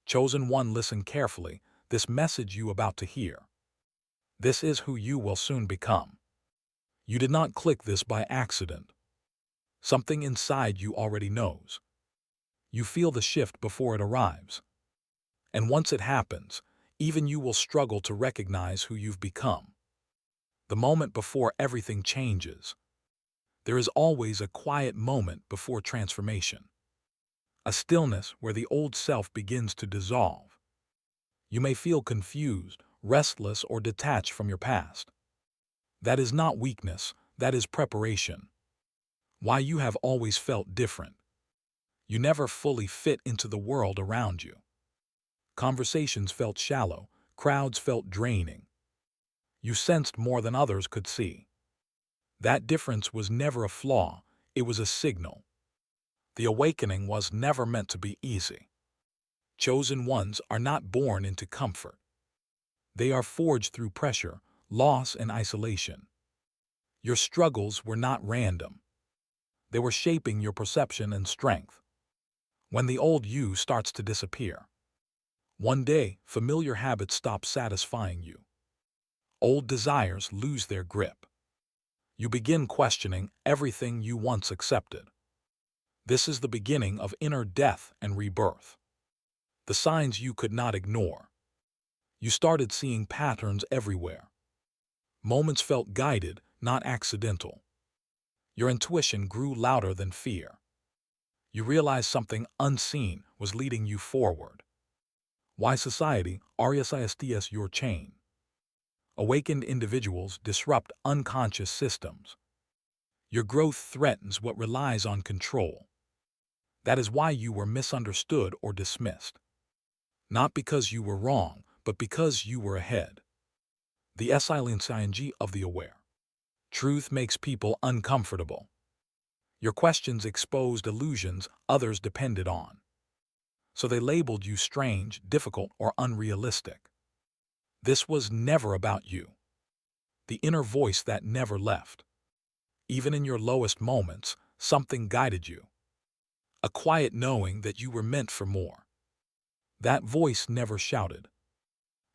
Chosen one, listen carefully. This message you about to hear. This is who you will soon become. You did not click this by accident. Something inside you already knows. You feel the shift before it arrives. And once it happens, even you will struggle to recognize who you've become. The moment before everything changes. There is always a quiet moment before transformation. A stillness where the old self begins to dissolve. You may feel confused, restless, or detached from your past. That is not weakness, that is preparation. Why you have always felt different. You never fully fit into the world around you. Conversations felt shallow, crowds felt draining. You sensed more than others could see. That difference was never a flaw, it was a signal. The awakening was never meant to be easy. Chosen ones are not born into comfort. They are forged through pressure, loss, and isolation. Your struggles were not random. They were shaping your perception and strength. When the old you starts to disappear, one day, familiar habits stop satisfying you. Old desires lose their grip. You begin questioning everything you once accepted. This is the beginning of inner death and rebirth. The signs you could not ignore. You started seeing patterns everywhere. Moments felt guided, not accidental. Your intuition grew louder than fear. You realized something unseen was leading you forward. Why society resists your chain. Awakened individuals disrupt unconscious systems. Your growth threatens what relies on control. That is why you were misunderstood or dismissed. Not because you were wrong, but because you were ahead. The silence of the aware. Truth makes people uncomfortable. Your questions exposed illusions others depended on. So they labeled you strange, difficult, or unrealistic. This was never about you. The inner voice that never left. Even in your lowest moments, something guided you. A quiet knowing that you were meant for more. That voice never shouted.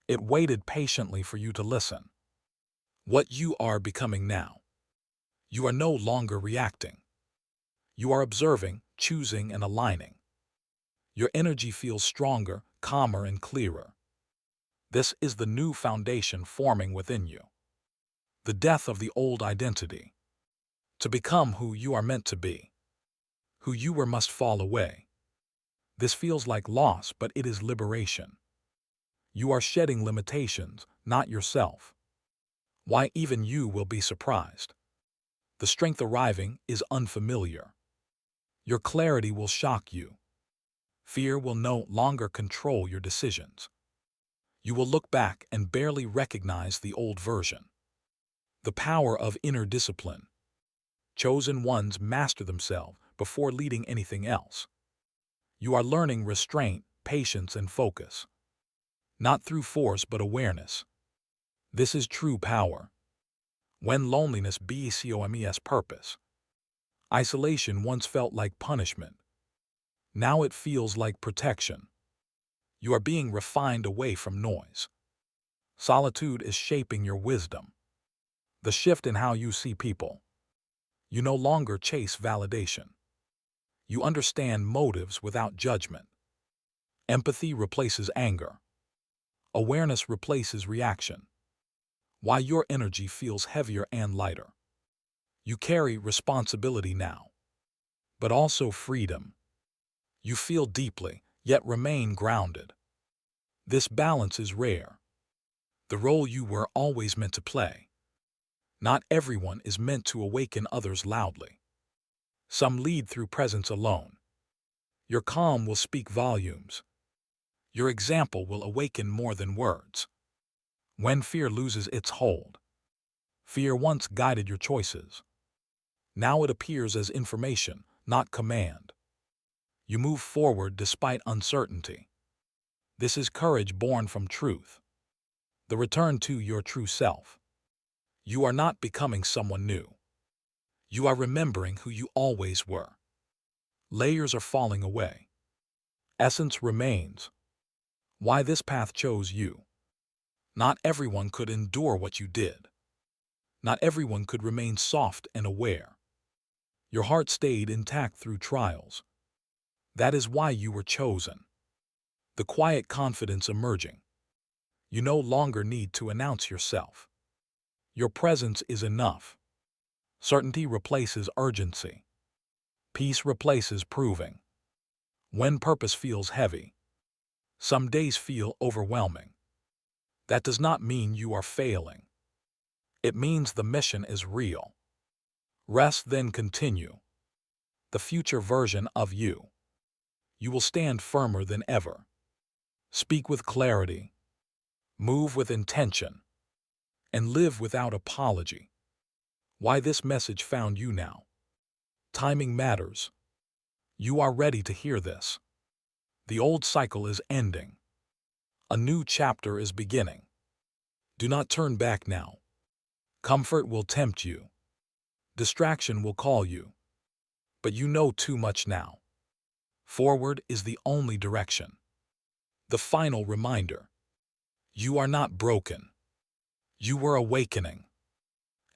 It waited patiently for you to listen. What you are becoming now. You are no longer reacting. You are observing, choosing, and aligning. Your energy feels stronger, calmer, and clearer. This is the new foundation forming within you. The death of the old identity. To become who you are meant to be. Who you were must fall away. This feels like loss, but it is liberation. You are shedding limitations, not yourself. Why even you will be surprised. The strength arriving is unfamiliar. Your clarity will shock you. Fear will no longer control your decisions. You will look back and barely recognize the old version. The power of inner discipline. Chosen ones master themselves before leading anything else. You are learning restraint, patience, and focus. Not through force but awareness. This is true power. When loneliness becomes purpose. Isolation once felt like punishment. Now it feels like protection. You are being refined away from noise. Solitude is shaping your wisdom. The shift in how you see people. You no longer chase validation. You understand motives without judgment. Empathy replaces anger. Awareness replaces reaction. Why your energy feels heavier and lighter. You carry responsibility now, but also freedom. You feel deeply, yet remain grounded. This balance is rare. The role you were always meant to play. Not everyone is meant to awaken others loudly. Some lead through presence alone. Your calm will speak volumes. Your example will awaken more than words. When fear loses its hold. Fear once guided your choices. Now it appears as information, not command. You move forward despite uncertainty. This is courage born from truth. The return to your true self. You are not becoming someone new. You are remembering who you always were. Layers are falling away. Essence remains. Why this path chose you. Not everyone could endure what you did. Not everyone could remain soft and aware. Your heart stayed intact through trials. That is why you were chosen. The quiet confidence emerging. You no longer need to announce yourself. Your presence is enough. Certainty replaces urgency. Peace replaces proving. When purpose feels heavy, some days feel overwhelming. That does not mean you are failing. It means the mission is real. Rest, then continue. The future version of you. You will stand firmer than ever. Speak with clarity. Move with intention. And live without apology. Why this message found you now. Timing matters. You are ready to hear this. The old cycle is ending. A new chapter is beginning. Do not turn back now. Comfort will tempt you. Distraction will call you. But you know too much now. Forward is the only direction. The final reminder. You are not broken. You were awakening.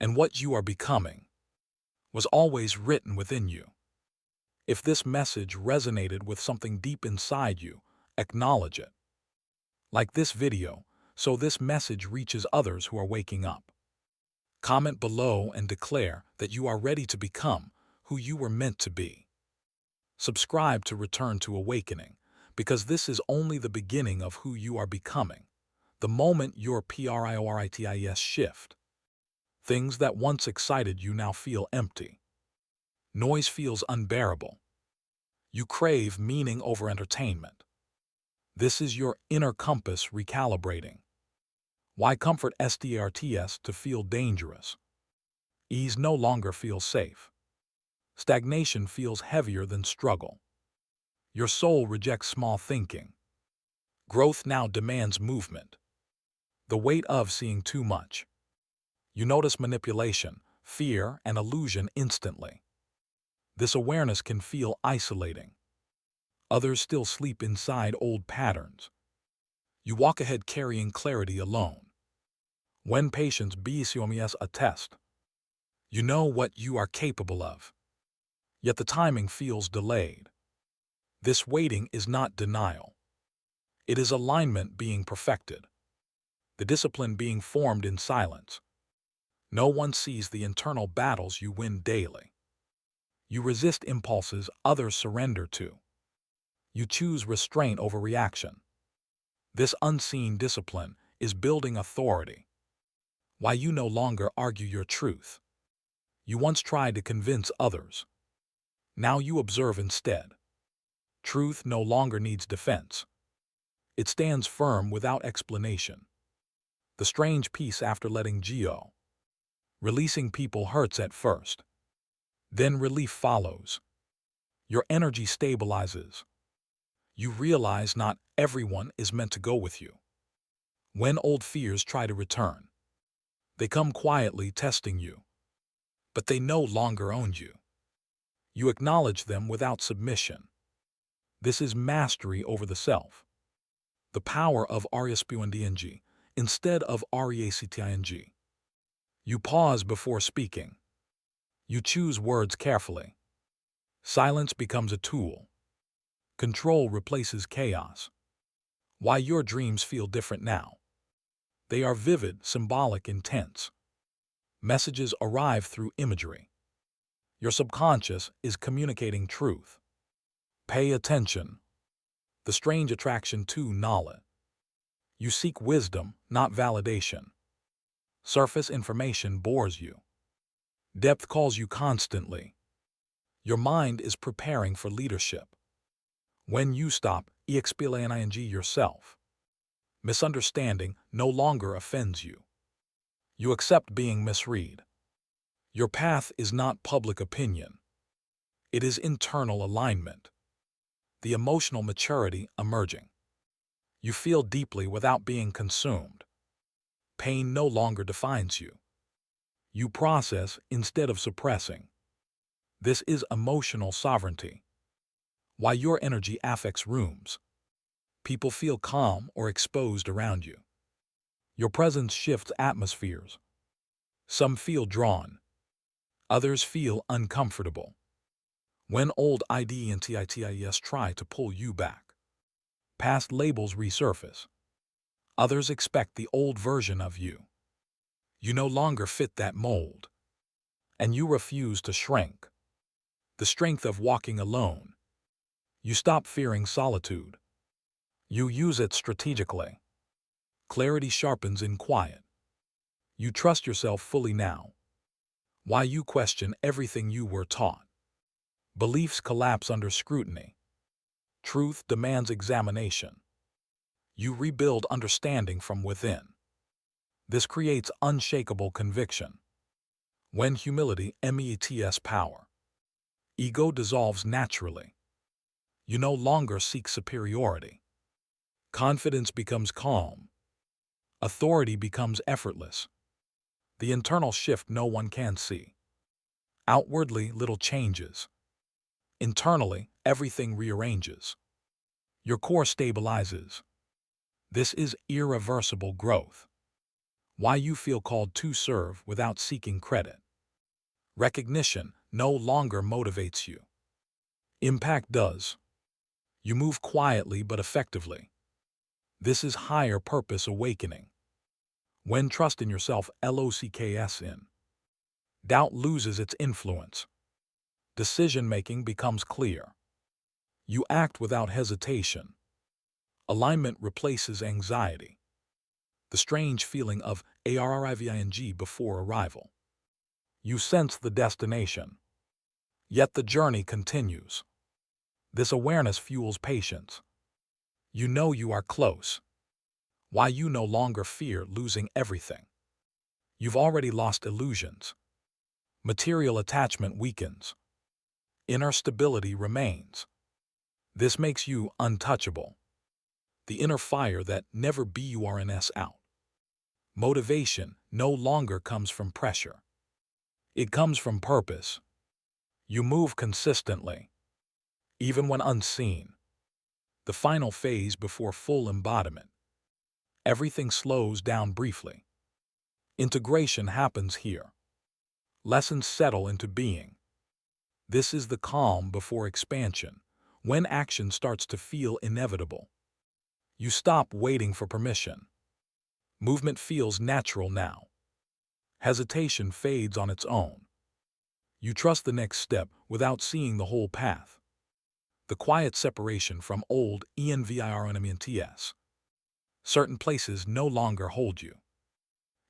And what you are becoming was always written within you. If this message resonated with something deep inside you, acknowledge it. Like this video, so this message reaches others who are waking up. Comment below and declare that you are ready to become who you were meant to be. Subscribe to Return to Awakening, because this is only the beginning of who you are becoming. The moment your priorities shift. Things that once excited you now feel empty. Noise feels unbearable. You crave meaning over entertainment. This is your inner compass recalibrating. Why comfort starts to feel dangerous? Ease no longer feels safe. Stagnation feels heavier than struggle. Your soul rejects small thinking. Growth now demands movement. The weight of seeing too much. You notice manipulation, fear, and illusion instantly. This awareness can feel isolating. Others still sleep inside old patterns. You walk ahead carrying clarity alone. When patience becomes a test, you know what you are capable of. Yet the timing feels delayed. This waiting is not denial. It is alignment being perfected. The discipline being formed in silence. No one sees the internal battles you win daily. You resist impulses others surrender to. You choose restraint over reaction. This unseen discipline is building authority. Why you no longer argue your truth. You once tried to convince others. Now you observe instead. Truth no longer needs defense. It stands firm without explanation. The strange peace after letting go. Releasing people hurts at first. Then relief follows. Your energy stabilizes. You realize not everyone is meant to go with you. When old fears try to return, they come quietly testing you. But they no longer own you. You acknowledge them without submission. This is mastery over the self. The power of responding instead of reacting. You pause before speaking. You choose words carefully. Silence becomes a tool. Control replaces chaos. Why your dreams feel different now. They are vivid, symbolic, intense. Messages arrive through imagery. Your subconscious is communicating truth. Pay attention. The strange attraction to knowledge. You seek wisdom, not validation. Surface information bores you. Depth calls you constantly. Your mind is preparing for leadership. When you stop explaining yourself, misunderstanding no longer offends you. You accept being misread. Your path is not public opinion. It is internal alignment. The emotional maturity emerging. You feel deeply without being consumed. Pain no longer defines you. You process instead of suppressing. This is emotional sovereignty. Why your energy affects rooms. People feel calm or exposed around you. Your presence shifts atmospheres. Some feel drawn. Others feel uncomfortable. When old identities try to pull you back, past labels resurface. Others expect the old version of you. You no longer fit that mold, and you refuse to shrink. The strength of walking alone. You stop fearing solitude. You use it strategically. Clarity sharpens in quiet. You trust yourself fully now. Why you question everything you were taught. Beliefs collapse under scrutiny. Truth demands examination. You rebuild understanding from within. This creates unshakable conviction. When humility meets power, ego dissolves naturally. You no longer seek superiority. Confidence becomes calm. Authority becomes effortless. The internal shift no one can see. Outwardly, little changes. Internally, everything rearranges. Your core stabilizes. This is irreversible growth. Why you feel called to serve without seeking credit. Recognition no longer motivates you. Impact does. You move quietly but effectively. This is higher purpose awakening. When trust in yourself locks in, doubt loses its influence. Decision-making becomes clear. You act without hesitation. Alignment replaces anxiety. The strange feeling of arriving before arrival. You sense the destination. Yet the journey continues. This awareness fuels patience. You know you are close. Why you no longer fear losing everything. You've already lost illusions. Material attachment weakens. Inner stability remains. This makes you untouchable. The inner fire that never burns out. Motivation no longer comes from pressure. It comes from purpose. You move consistently, even when unseen. The final phase before full embodiment. Everything slows down briefly. Integration happens here. Lessons settle into being. This is the calm before expansion, when action starts to feel inevitable. You stop waiting for permission. Movement feels natural now. Hesitation fades on its own. You trust the next step without seeing the whole path. The quiet separation from old environments. Certain places no longer hold you.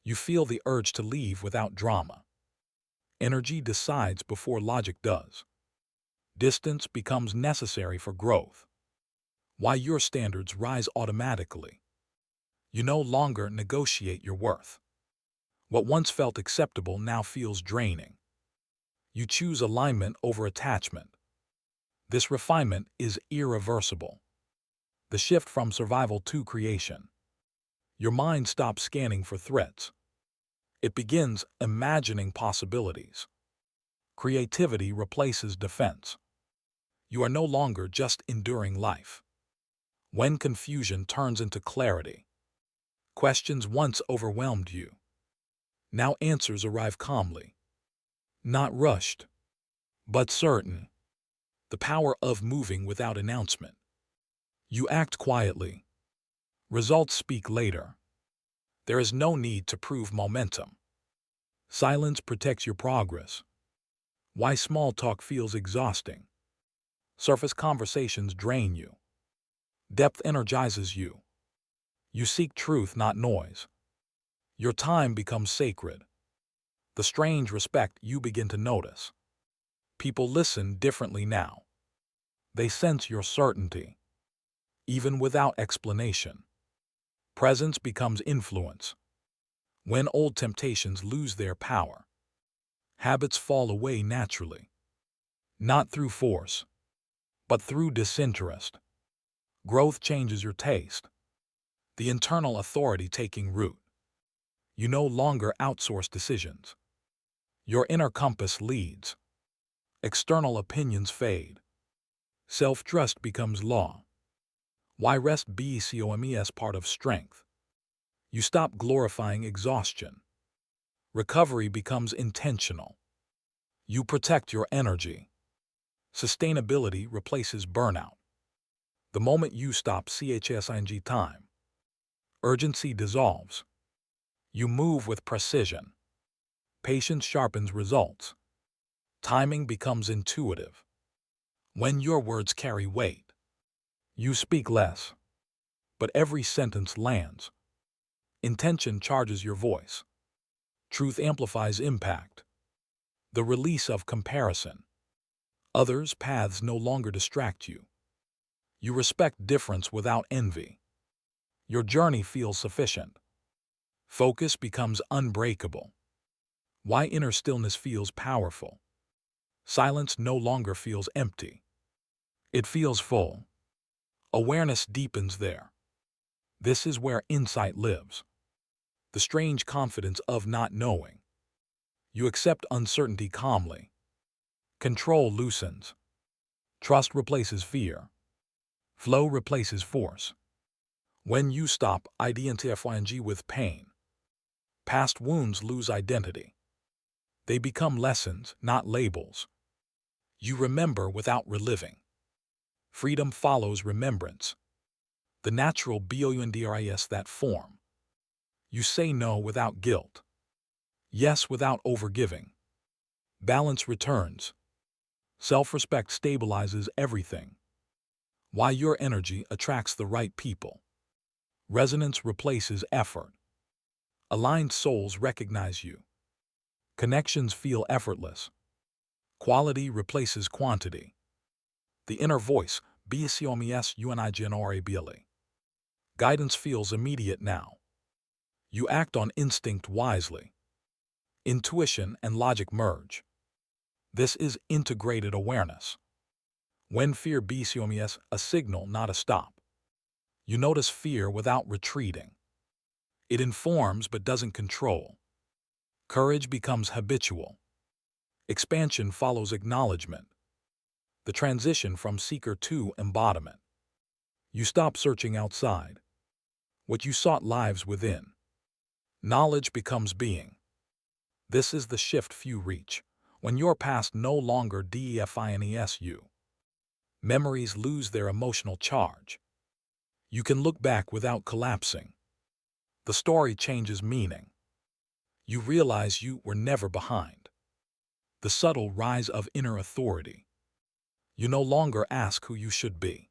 You feel the urge to leave without drama. Energy decides before logic does. Distance becomes necessary for growth. Why your standards rise automatically. You no longer negotiate your worth. What once felt acceptable now feels draining. You choose alignment over attachment. This refinement is irreversible. The shift from survival to creation. Your mind stops scanning for threats. It begins imagining possibilities. Creativity replaces defense. You are no longer just enduring life. When confusion turns into clarity, questions once overwhelmed you. Now answers arrive calmly. Not rushed, but certain. The power of moving without announcement. You act quietly. Results speak later. There is no need to prove momentum. Silence protects your progress. Why small talk feels exhausting. Surface conversations drain you. Depth energizes you. You seek truth, not noise. Your time becomes sacred. The strange respect you begin to notice. People listen differently now. They sense your certainty, even without explanation. Presence becomes influence. When old temptations lose their power, habits fall away naturally. Not through force, but through disinterest. Growth changes your taste. The internal authority taking root. You no longer outsource decisions. Your inner compass leads. External opinions fade. Self-trust becomes law. Why rest becomes part of strength. You stop glorifying exhaustion. Recovery becomes intentional. You protect your energy. Sustainability replaces burnout. The moment you stop chsing time, urgency dissolves. You move with precision. Patience sharpens results. Timing becomes intuitive. When your words carry weight, you speak less, but every sentence lands. Intention charges your voice. Truth amplifies impact. The release of comparison. Others' paths no longer distract you. You respect difference without envy. Your journey feels sufficient. Focus becomes unbreakable. Why inner stillness feels powerful. Silence no longer feels empty. It feels full. Awareness deepens there. This is where insight lives. The strange confidence of not knowing. You accept uncertainty calmly. Control loosens. Trust replaces fear. Flow replaces force. When you stop identifying with pain, past wounds lose identity. They become lessons, not labels. You remember without reliving. Freedom follows remembrance. The natural boundaries that form. You say no without guilt. Yes without overgiving. Balance returns. Self-respect stabilizes everything. Why your energy attracts the right people. Resonance replaces effort. Aligned souls recognize you. Connections feel effortless. Quality replaces quantity. The inner voice, becomes unigenerably. Guidance feels immediate now. You act on instinct wisely. Intuition and logic merge. This is integrated awareness. When fear becomes a signal, not a stop. You notice fear without retreating. It informs but doesn't control. Courage becomes habitual. Expansion follows acknowledgement. The transition from seeker to embodiment. You stop searching outside. What you sought lives within. Knowledge becomes being. This is the shift few reach, when your past no longer defines you. Memories lose their emotional charge. You can look back without collapsing. The story changes meaning. You realize you were never behind. The subtle rise of inner authority. You no longer ask who you should be.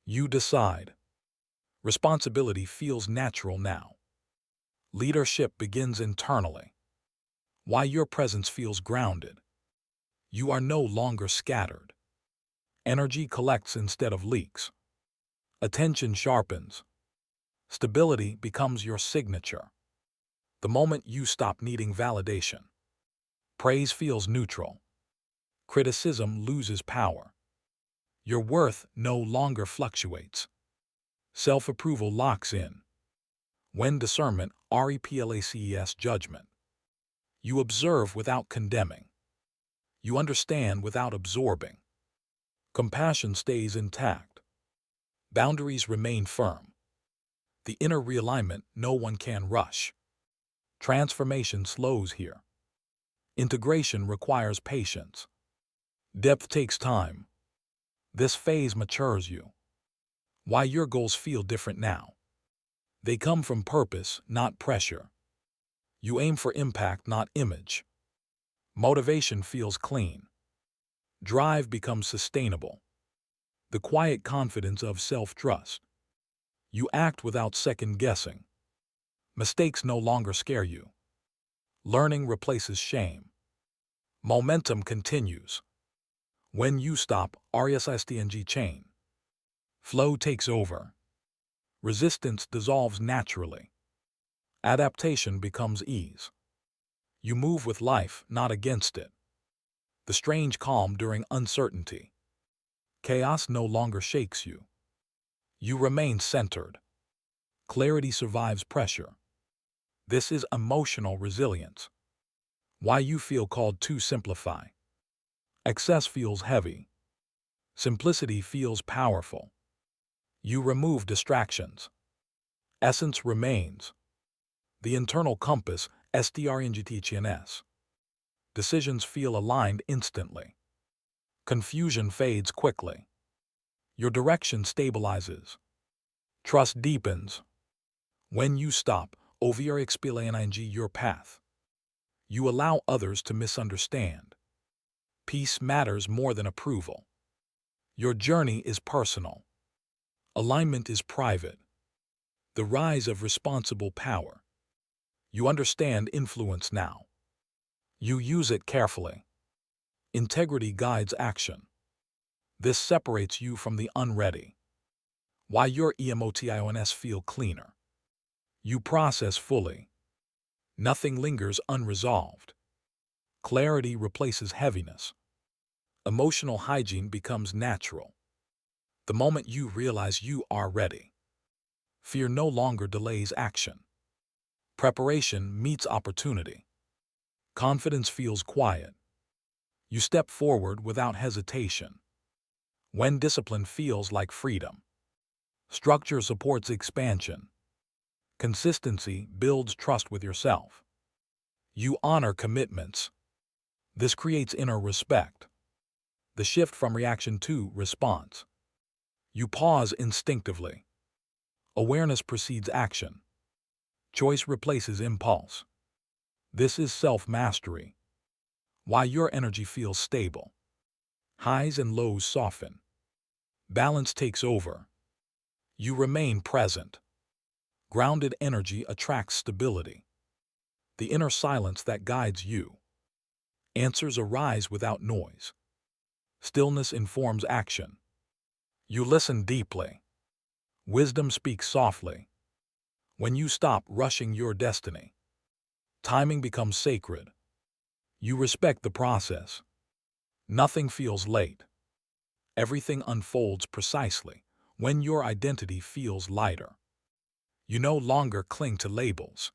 You decide. Responsibility feels natural now. Leadership begins internally. Why your presence feels grounded. You are no longer scattered. Energy collects instead of leaks. Attention sharpens. Stability becomes your signature. The moment you stop needing validation. Praise feels neutral. Criticism loses power. Your worth no longer fluctuates. Self-approval locks in. When discernment replaces judgment. You observe without condemning. You understand without absorbing. Compassion stays intact. Boundaries remain firm. The inner realignment no one can rush. Transformation slows here. Integration requires patience. Depth takes time. This phase matures you. Why your goals feel different now. They come from purpose, not pressure. You aim for impact, not image. Motivation feels clean. Drive becomes sustainable. The quiet confidence of self-trust. You act without second-guessing. Mistakes no longer scare you. Learning replaces shame. Momentum continues. When you stop RSSTNG chain. Flow takes over. Resistance dissolves naturally. Adaptation becomes ease. You move with life, not against it. The strange calm during uncertainty. Chaos no longer shakes you. You remain centered. Clarity survives pressure. This is emotional resilience. Why you feel called to simplify. Excess feels heavy. Simplicity feels powerful. You remove distractions. Essence remains. The internal compass, strngtchns. Decisions feel aligned instantly. Confusion fades quickly. Your direction stabilizes. Trust deepens. When you stop, over explaining your path. You allow others to misunderstand. Peace matters more than approval. Your journey is personal. Alignment is private. The rise of responsible power. You understand influence now. You use it carefully. Integrity guides action. This separates you from the unready. Why your emotions feel cleaner. You process fully. Nothing lingers unresolved. Clarity replaces heaviness. Emotional hygiene becomes natural. The moment you realize you are ready, fear no longer delays action. Preparation meets opportunity. Confidence feels quiet. You step forward without hesitation. When discipline feels like freedom. Structure supports expansion. Consistency builds trust with yourself. You honor commitments. This creates inner respect. The shift from reaction to response. You pause instinctively. Awareness precedes action. Choice replaces impulse. This is self-mastery. Why your energy feels stable. Highs and lows soften. Balance takes over. You remain present. Grounded energy attracts stability. The inner silence that guides you. Answers arise without noise. Stillness informs action. You listen deeply. Wisdom speaks softly. When you stop rushing your destiny, timing becomes sacred. You respect the process. Nothing feels late. Everything unfolds precisely when your identity feels lighter. You no longer cling to labels.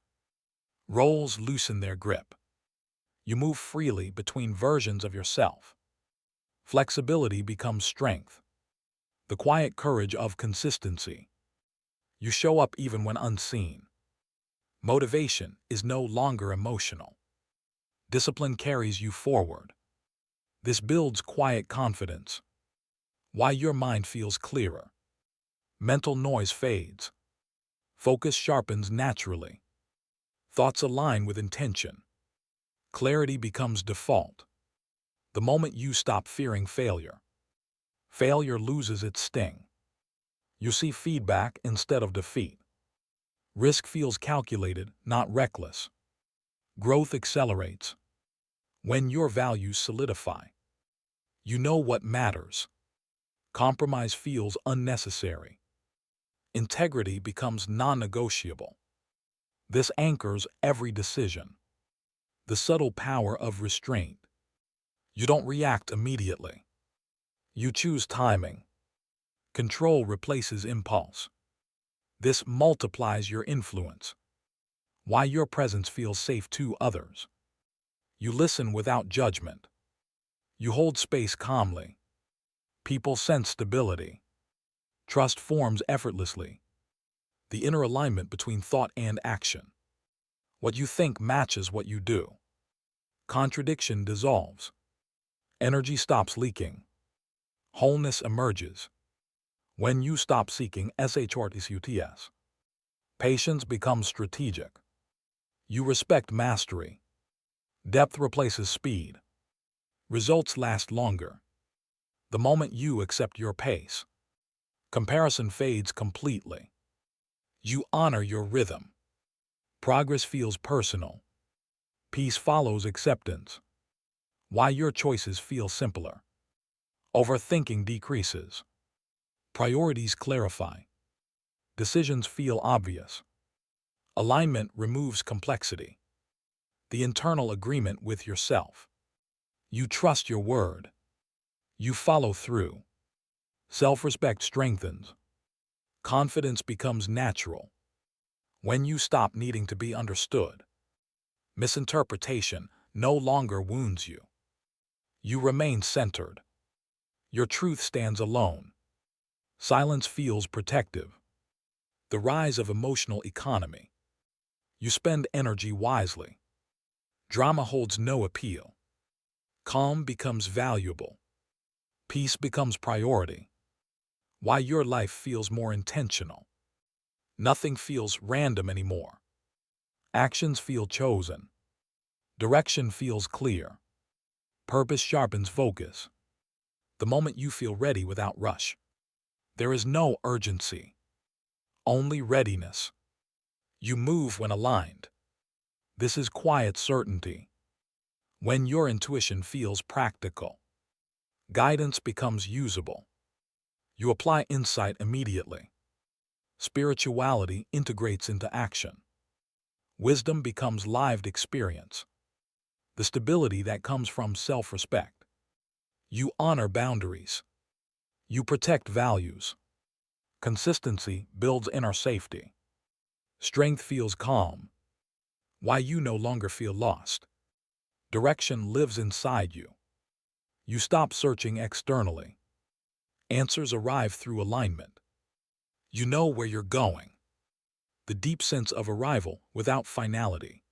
Roles loosen their grip. You move freely between versions of yourself. Flexibility becomes strength. The quiet courage of consistency. You show up even when unseen. Motivation is no longer emotional. Discipline carries you forward. This builds quiet confidence. Why your mind feels clearer. Mental noise fades. Focus sharpens naturally. Thoughts align with intention. Clarity becomes default. The moment you stop fearing failure, failure loses its sting. You see feedback instead of defeat. Risk feels calculated, not reckless. Growth accelerates. When your values solidify, you know what matters. Compromise feels unnecessary. Integrity becomes non-negotiable. This anchors every decision. The subtle power of restraint. You don't react immediately. You choose timing. Control replaces impulse. This multiplies your influence. Why your presence feels safe to others. You listen without judgment. You hold space calmly. People sense stability. Trust forms effortlessly. The inner alignment between thought and action. What you think matches what you do. Contradiction dissolves. Energy stops leaking. Wholeness emerges. When you stop seeking sharpening, patience becomes strategic. You respect mastery. Depth replaces speed. Results last longer. The moment you accept your pace, comparison fades completely. You honor your rhythm. Progress feels personal. Peace follows acceptance. Why your choices feel simpler. Overthinking decreases. Priorities clarify. Decisions feel obvious. Alignment removes complexity. The internal agreement with yourself. You trust your word. You follow through. Self-respect strengthens. Confidence becomes natural. When you stop needing to be understood, misinterpretation no longer wounds you. You remain centered. Your truth stands alone. Silence feels protective. The rise of emotional economy. You spend energy wisely. Drama holds no appeal. Calm becomes valuable. Peace becomes priority. Why your life feels more intentional. Nothing feels random anymore. Actions feel chosen. Direction feels clear. Purpose sharpens focus. The moment you feel ready without rush. There is no urgency. Only readiness. You move when aligned. This is quiet certainty. When your intuition feels practical. Guidance becomes usable. You apply insight immediately. Spirituality integrates into action. Wisdom becomes lived experience. The stability that comes from self-respect. You honor boundaries. You protect values. Consistency builds inner safety. Strength feels calm. Why you no longer feel lost. Direction lives inside you. You stop searching externally. Answers arrive through alignment. You know where you're going. The deep sense of arrival without finality.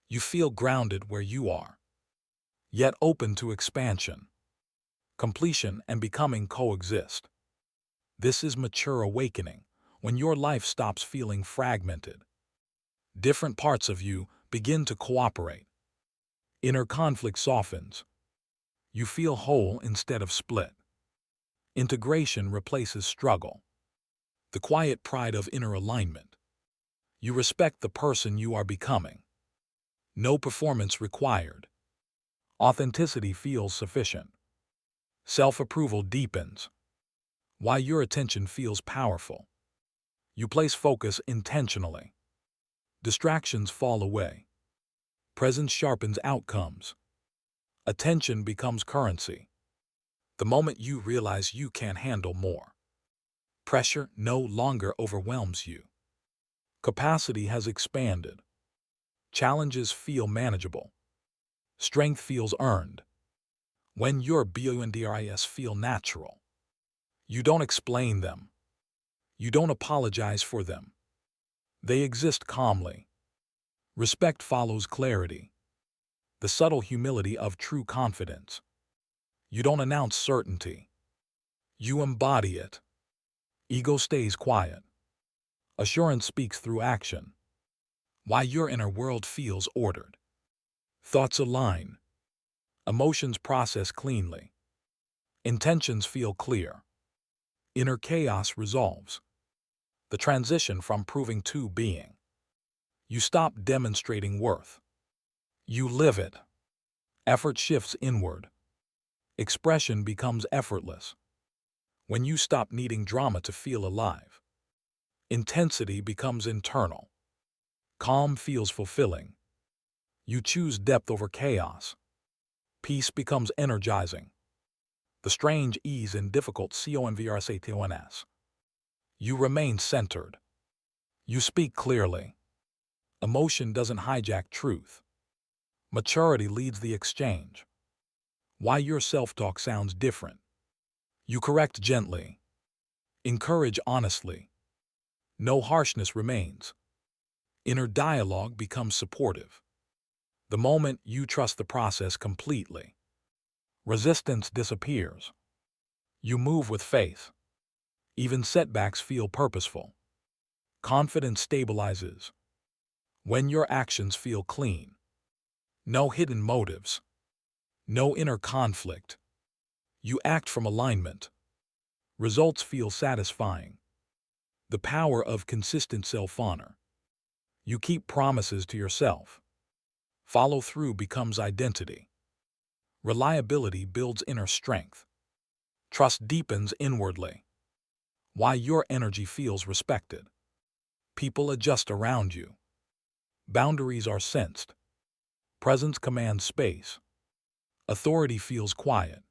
You feel grounded where you are, yet open to expansion. Completion and becoming coexist. This is mature awakening, when your life stops feeling fragmented. Different parts of you begin to cooperate. Inner conflict softens. You feel whole instead of split. Integration replaces struggle. The quiet pride of inner alignment. You respect the person you are becoming. No performance required. Authenticity feels sufficient. Self-approval deepens. Why your attention feels powerful. You place focus intentionally. Distractions fall away. Presence sharpens outcomes. Attention becomes currency. The moment you realize you can handle more. Pressure no longer overwhelms you. Capacity has expanded. Challenges feel manageable. Strength feels earned. When your boundaries feel natural. You don't explain them. You don't apologize for them. They exist calmly. Respect follows clarity. The subtle humility of true confidence. You don't announce certainty. You embody it. Ego stays quiet. Assurance speaks through action. Why your inner world feels ordered. Thoughts align. Emotions process cleanly. Intentions feel clear. Inner chaos resolves. The transition from proving to being. You stop demonstrating worth. You live it. Effort shifts inward. Expression becomes effortless. When you stop needing drama to feel alive. Intensity becomes internal. Calm feels fulfilling. You choose depth over chaos. Peace becomes energizing. The strange ease in difficult conversations. You remain centered. You speak clearly. Emotion doesn't hijack truth. Maturity leads the exchange. Why your self-talk sounds different. You correct gently. Encourage honestly. No harshness remains. Inner dialogue becomes supportive. The moment you trust the process completely. Resistance disappears. You move with faith. Even setbacks feel purposeful. Confidence stabilizes. When your actions feel clean. No hidden motives. No inner conflict. You act from alignment. Results feel satisfying. The power of consistent self-honor. You keep promises to yourself. Follow through becomes identity. Reliability builds inner strength. Trust deepens inwardly. Why your energy feels respected. People adjust around you. Boundaries are sensed. Presence commands space. Authority feels quiet.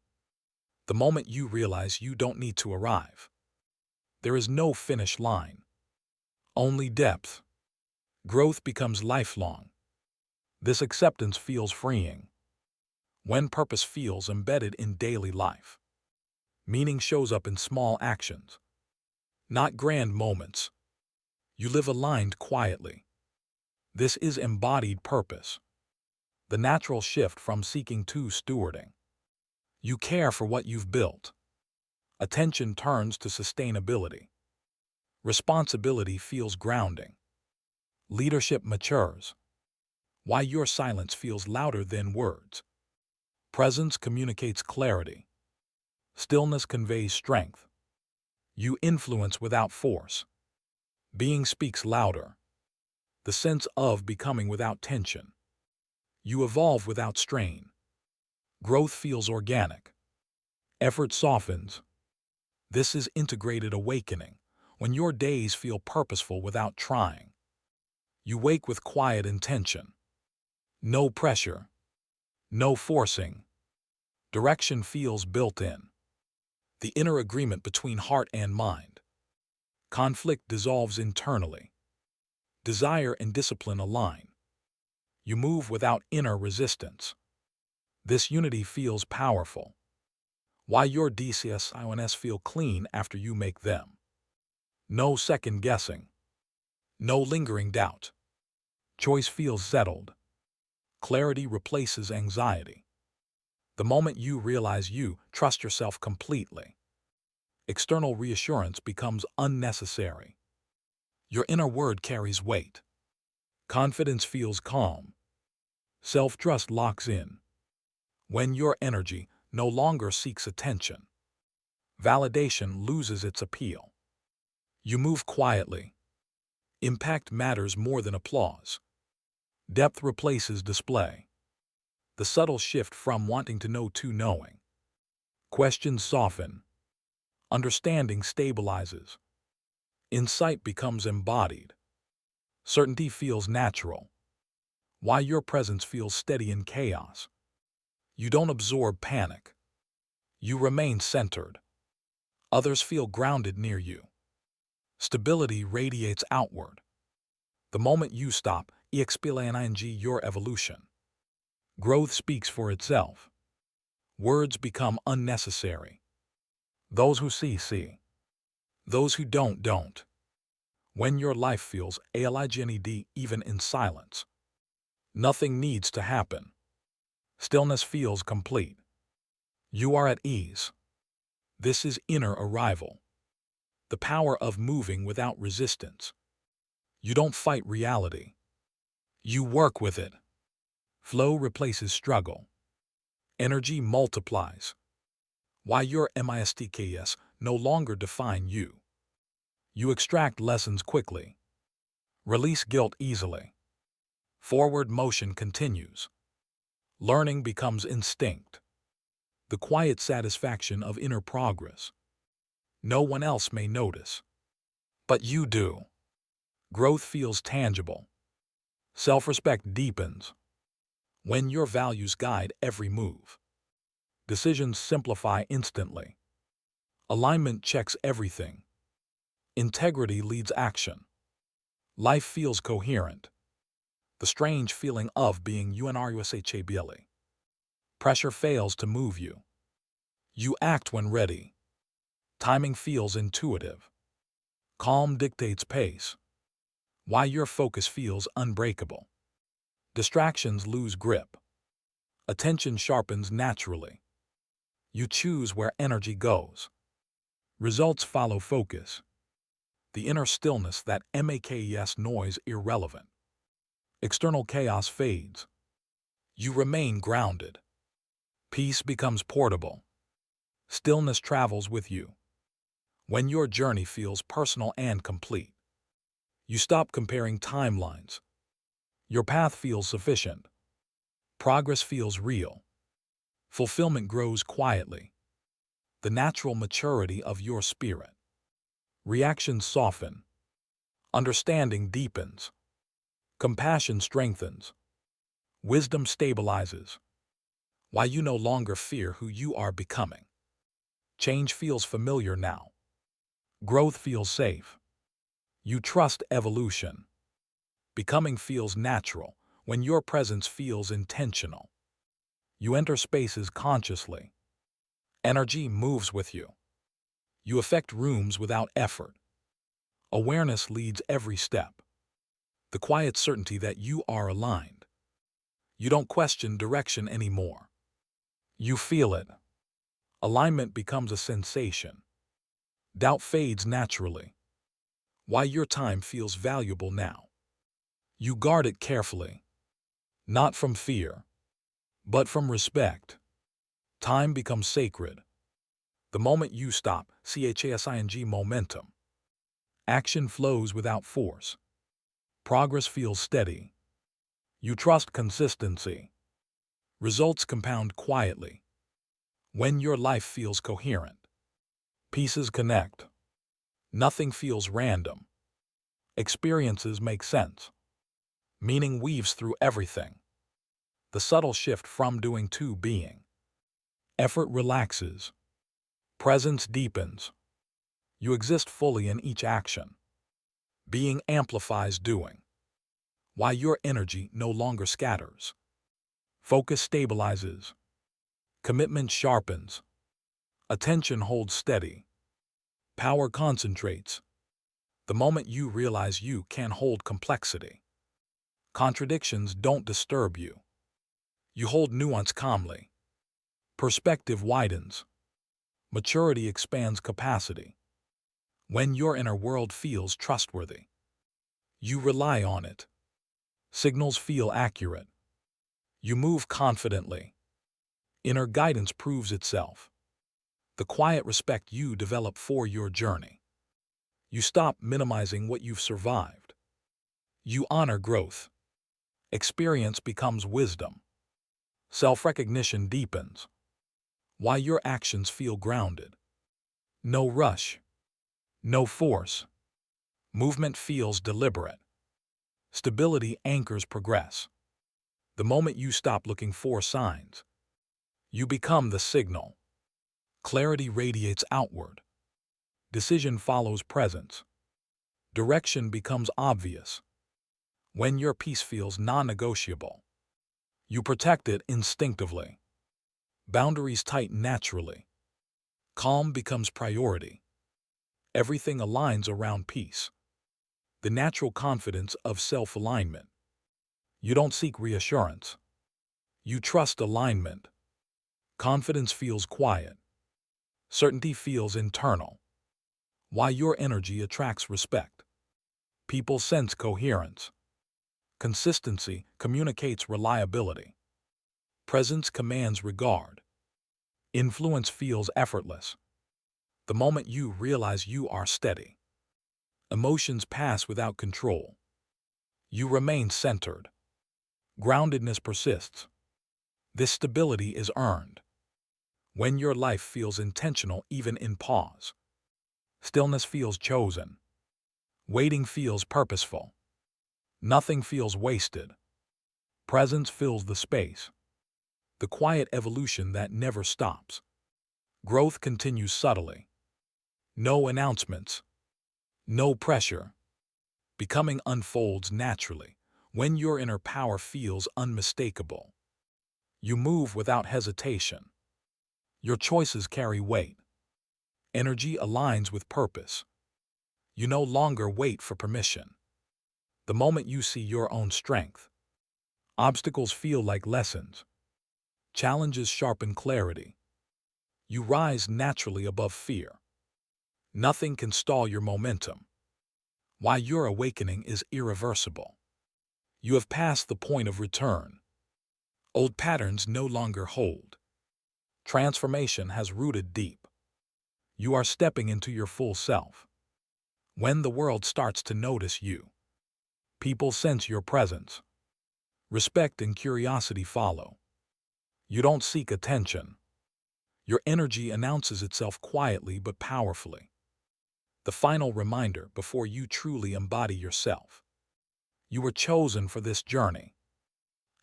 The moment you realize you don't need to arrive. There is no finish line. Only depth. Growth becomes lifelong. This acceptance feels freeing. When purpose feels embedded in daily life. Meaning shows up in small actions. not grand moments. You live aligned quietly. This is embodied purpose, the natural shift from seeking to stewarding. You care for what you've built. Attention turns to sustainability. Responsibility feels grounding. Leadership matures. Why your silence feels louder than words. Presence communicates clarity. Stillness conveys strength. You influence without force. Being speaks louder. The sense of becoming without tension. You evolve without strain. Growth feels organic. Effort softens. This is integrated awakening, when your days feel purposeful without trying. You wake with quiet intention. No pressure. No forcing. Direction feels built in. The inner agreement between heart and mind. Conflict dissolves internally. Desire and discipline align. You move without inner resistance. This unity feels powerful. Why your decisions feel clean after you make them. No second guessing. No lingering doubt. Choice feels settled. Clarity replaces anxiety. The moment you realize you trust yourself completely, external reassurance becomes unnecessary. Your inner word carries weight. Confidence feels calm. Self-trust locks in. When your energy no longer seeks attention, validation loses its appeal. You move quietly. Impact matters more than applause. Depth replaces display. The subtle shift from wanting to know to knowing. Questions soften. Understanding stabilizes. Insight becomes embodied. Certainty feels natural. Why your presence feels steady in chaos. You don't absorb panic. You remain centered. Others feel grounded near you. Stability radiates outward. The moment you stop, explain your evolution. Growth speaks for itself. Words become unnecessary. Those who see, see. Those who don't, don't. When your life feels aligned even in silence, nothing needs to happen. Stillness feels complete. You are at ease. This is inner arrival. The power of moving without resistance. You don't fight reality. You work with it. Flow replaces struggle. Energy multiplies. Why your mistakes no longer define you. You extract lessons quickly. Release guilt easily. Forward motion continues. Learning becomes instinct. The quiet satisfaction of inner progress. No one else may notice. But you do. Growth feels tangible. Self-respect deepens. When your values guide every move. Decisions simplify instantly. Alignment checks everything. Integrity leads action. Life feels coherent. The strange feeling of being unrushably. Pressure fails to move you. You act when ready. Timing feels intuitive. Calm dictates pace. Why your focus feels unbreakable. Distractions lose grip. Attention sharpens naturally. You choose where energy goes. Results follow focus. The inner stillness that makes noise irrelevant. External chaos fades. You remain grounded. Peace becomes portable. Stillness travels with you. When your journey feels personal and complete, you stop comparing timelines. Your path feels sufficient. Progress feels real. Fulfillment grows quietly. The natural maturity of your spirit. Reactions soften. Understanding deepens. Compassion strengthens. Wisdom stabilizes. Why you no longer fear who you are becoming. Change feels familiar now. Growth feels safe. You trust evolution. Becoming feels natural when your presence feels intentional. You enter spaces consciously. Energy moves with you. You affect rooms without effort. Awareness leads every step. The quiet certainty that you are aligned. You don't question direction anymore. You feel it. Alignment becomes a sensation. Doubt fades naturally. Why your time feels valuable now. You guard it carefully. Not from fear, but from respect. Time becomes sacred. The moment you stop, chasing momentum. Action flows without force. Progress feels steady. You trust consistency. Results compound quietly. When your life feels coherent, pieces connect. Nothing feels random. Experiences make sense. Meaning weaves through everything. The subtle shift from doing to being. Effort relaxes. Presence deepens. You exist fully in each action. Being amplifies doing. Why your energy no longer scatters. Focus stabilizes. Commitment sharpens. Attention holds steady. Power concentrates. The moment you realize you can hold complexity. Contradictions don't disturb you. You hold nuance calmly. Perspective widens. Maturity expands capacity. When your inner world feels trustworthy, you rely on it. Signals feel accurate. You move confidently. Inner guidance proves itself. The quiet respect you develop for your journey. You stop minimizing what you've survived. You honor growth. Experience becomes wisdom. Self-recognition deepens. Why your actions feel grounded. No rush. No force. Movement feels deliberate. Stability anchors progress. The moment you stop looking for signs, you become the signal. Clarity radiates outward. Decision follows presence. Direction becomes obvious. When your peace feels non-negotiable, you protect it instinctively. Boundaries tighten naturally. Calm becomes priority. Everything aligns around peace. The natural confidence of self-alignment. You don't seek reassurance. You trust alignment. Confidence feels quiet. Certainty feels internal. Why your energy attracts respect. People sense coherence. Consistency communicates reliability. Presence commands regard. Influence feels effortless. The moment you realize you are steady, emotions pass without control. You remain centered. Groundedness persists. This stability is earned. When your life feels intentional even in pause. Stillness feels chosen. Waiting feels purposeful. Nothing feels wasted. Presence fills the space. The quiet evolution that never stops. Growth continues subtly. No announcements. No pressure. Becoming unfolds naturally when your inner power feels unmistakable. You move without hesitation. Your choices carry weight. Energy aligns with purpose. You no longer wait for permission. The moment you see your own strength, obstacles feel like lessons. Challenges sharpen clarity. You rise naturally above fear. Nothing can stall your momentum. Why your awakening is irreversible. You have passed the point of return. Old patterns no longer hold. Transformation has rooted deep. You are stepping into your full self. When the world starts to notice you, people sense your presence. Respect and curiosity follow. You don't seek attention. Your energy announces itself quietly but powerfully. The final reminder before you truly embody yourself. You were chosen for this journey.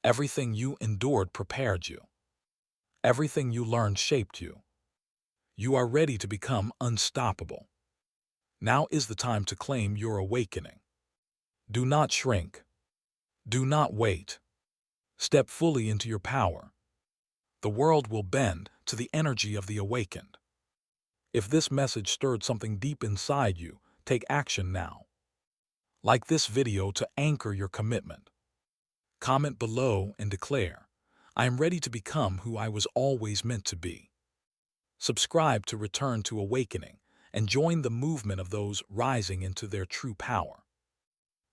Everything you endured prepared you. Everything you learned shaped you. You are ready to become unstoppable. Now is the time to claim your awakening. Do not shrink. Do not wait. Step fully into your power. The world will bend to the energy of the awakened. If this message stirred something deep inside you, Take action now. Like this video to anchor your commitment. Comment below and declare, I am ready to become who I was always meant to be. Subscribe to return to awakening and join the movement of those rising into their true power.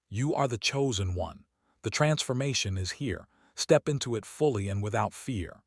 You are the chosen one. The transformation is here. Step into it fully and without fear.